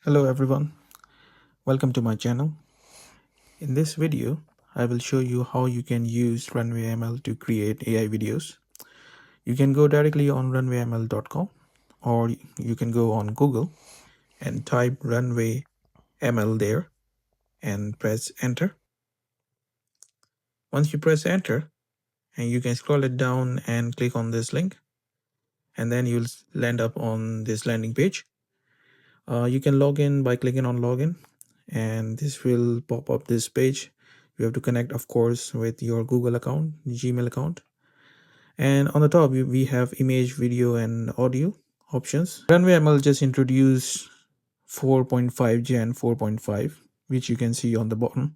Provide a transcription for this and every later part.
Hello everyone, welcome to my channel. In this video, I will show you how you can use Runway ML to create AI videos. You can go directly on runwayml.com or you can go on Google and type Runway ML there and press enter. Once you press enter, and you can scroll it down and click on this link, and then you'll land up on this landing page. You can log in by clicking on login, and this will pop up this page. You have to connect, of course, with your Google account, Gmail account. And on the top, we have image, video, and audio options. Runway ML just introduced 4.5 Gen 4.5, which you can see on the bottom.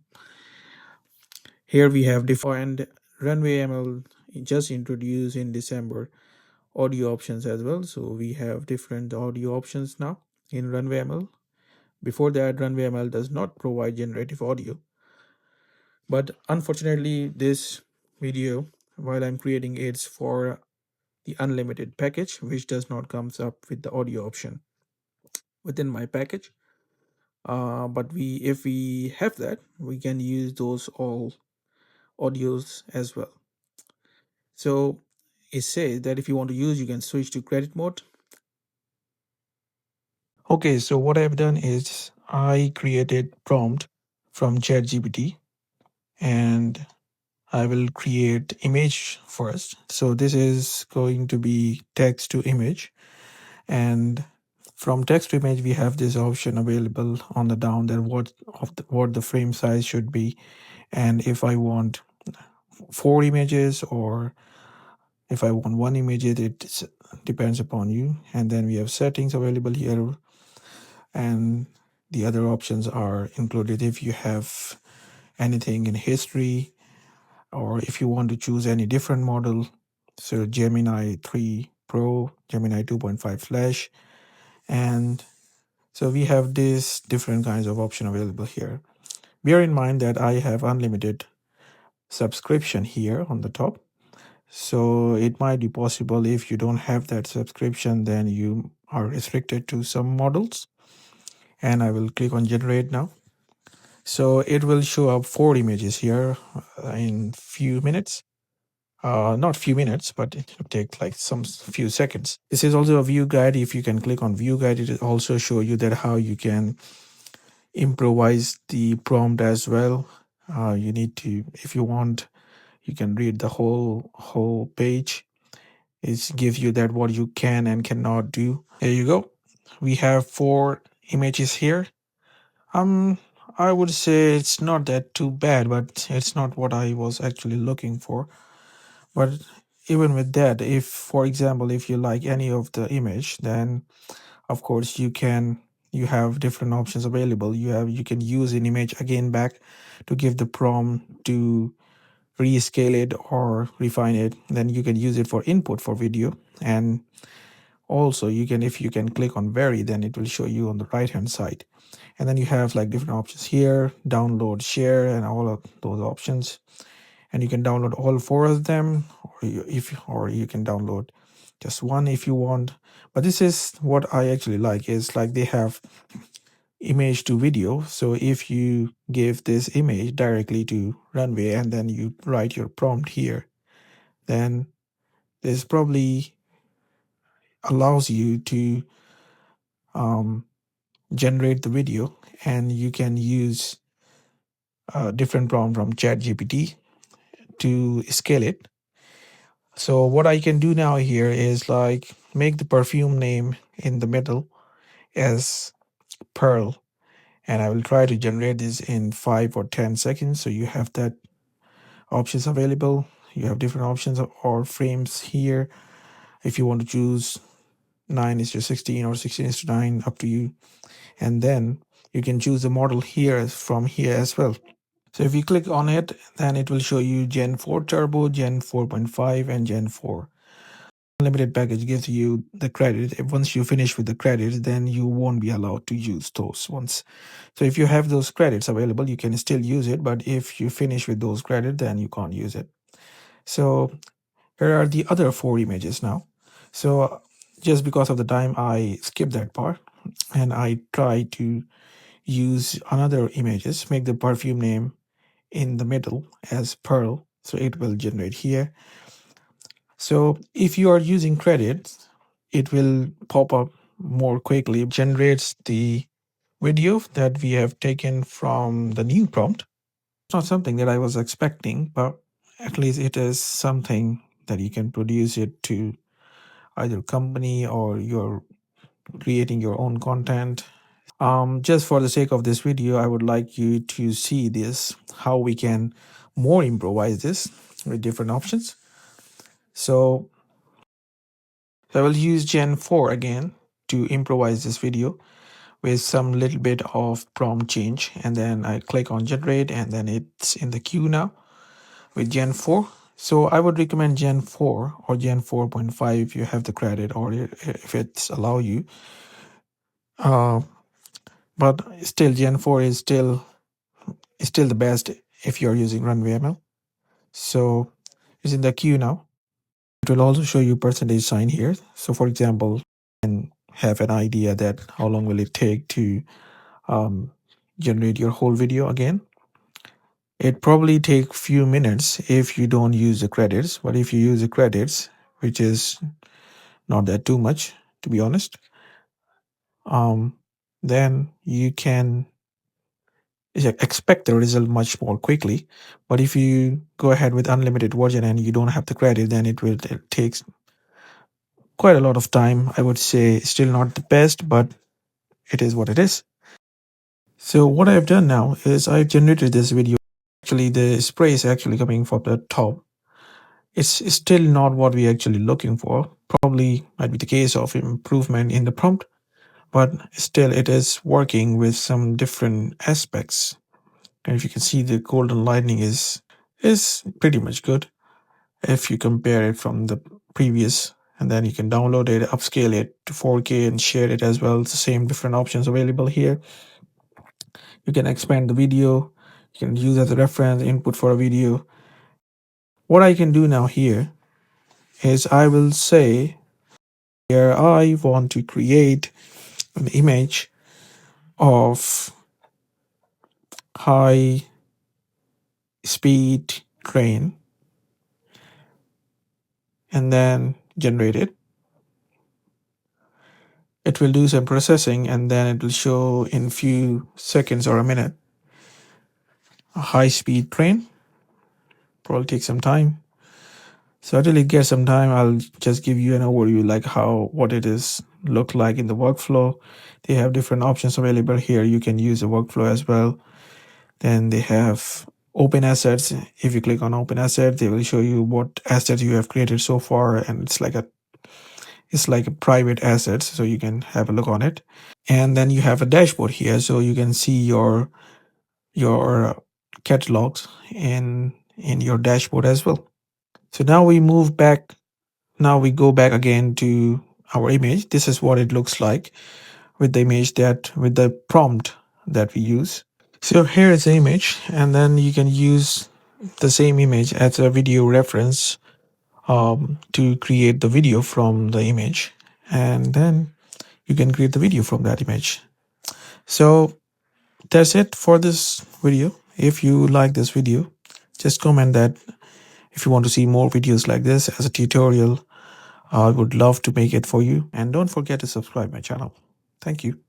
Here we have defined Runway ML just introduced in December audio options as well. So we have different audio options now in Runway ML. Before that, Runway ML does not provide generative audio. But unfortunately, this video, while I'm creating, it's for the unlimited package, which does not comes up with the audio option within my package. But if we have that, we can use those all audios as well. So it says that if you want to use, you can switch to credit mode. Okay, so what I've done is I created prompt from ChatGPT, and I will create image first. So this is going to be text to image, and from text to image we have this option available on the down that what the frame size should be, and if I want 4 images or if I want 1 image, it depends upon you. And then we have settings available here, and the other options are included if you have anything in history or if you want to choose any different model. So Gemini 3 Pro, Gemini 2.5 Flash, and so we have these different kinds of option available here. Bear in mind that I have unlimited subscription here on the top. So it might be possible if you don't have that subscription, then you are restricted to some models. And I will click on generate now. So it will show up 4 images here in few minutes. Not few minutes, but it will take like some few seconds. This is also a view guide. If you can click on view guide, it will also show you that how you can improvise the prompt as well. You need to, if you want, you can read the whole page. It gives you that what you can and cannot do. There you go. We have 4 images here. I would say it's not that too bad, but it's not what I was actually looking for. But even with that, if for example, if you like any of the image, then of course you have different options available. You can use an image again back to give the prompt to rescale it or refine it. Then you can use it for input for video, and also you can, if you can click on vary, then it will show you on the right hand side. And then you have like different options here, download, share, and all of those options. And you can download all 4 of them, or you can download just one if you want. But this is what I actually like, is like they have image to video. So if you give this image directly to Runway and then you write your prompt here, then this probably allows you to generate the video, and you can use a different prompt from ChatGPT to scale it. So what I can do now here is like make the perfume name in the middle as Pearl, and I will try to generate this in 5 or 10 seconds. So you have that options available. You have different options or frames here. If you want to choose 9:16 or 16:9, up to you. And then you can choose the model here from here as well. So if you click on it, then it will show you Gen 4 Turbo, Gen 4.5, and Gen 4. Unlimited package gives you the credit. Once you finish with the credits, then you won't be allowed to use those ones. So if you have those credits available, you can still use it. But if you finish with those credits, then you can't use it. So here are the other 4 images now. So just because of the time, I skipped that part. and I try to use another images, make the perfume name in the middle as Pearl, so it will generate here. So if you are using credits, it will pop up more quickly, generates the video that we have taken from the new prompt. It's not something that I was expecting, but at least it is something that you can produce it to either company or you're creating your own content. Just for the sake of this video, I would like you to see this, how we can more improvise this with different options. So I will use Gen 4 again to improvise this video with some little bit of prompt change, and then I click on generate, and then it's in the queue now with Gen 4. So I would recommend Gen 4 or Gen 4.5 if you have the credit or if it's allow you. But still Gen 4 is still the best if you're using Runway ML. So it's in the queue now. It will also show you percentage sign here. So for example, you can have an idea that how long will it take to generate your whole video again. It probably take few minutes if you don't use the credits, but if you use the credits, which is not that too much, to be honest, then you can expect the result much more quickly. But if you go ahead with unlimited version and you don't have the credit, then it takes quite a lot of time. I would say still not the best, but it is what it is. So what I've done now is I've generated this video. Actually, the spray is actually coming from the top. It's still not what we're actually looking for. Probably might be the case of improvement in the prompt, but still it is working with some different aspects. And if you can see, the golden lightning is pretty much good if you compare it from the previous. And then you can download it, upscale it to 4K and share it as well. It's the same different options available here. You can expand the video. You can use as a reference input for a video. What I can do now here is I will say here I want to create an image of high speed train and then generate it. It will do some processing and then it will show in few seconds or a minute a high speed train. Probably take some time. So until it gets some time, I'll just give you an overview like what it is look like in the workflow. They have different options available here. You can use the workflow as well. Then they have open assets. If you click on open asset, they will show you what assets you have created so far, and it's like a private asset, so you can have a look on it. And then you have a dashboard here, so you can see your catalogs in your dashboard as well. So now we move back. Now we go back again to our image. This is what it looks like with the image with the prompt that we use. So here is the image, and then you can use the same image as a video reference to create the video from the image, and then you can create the video from that image. So that's it for this video. If you like this video, just comment that if you want to see more videos like this as a tutorial. I would love to make it for you, and don't forget to subscribe my channel. Thank you.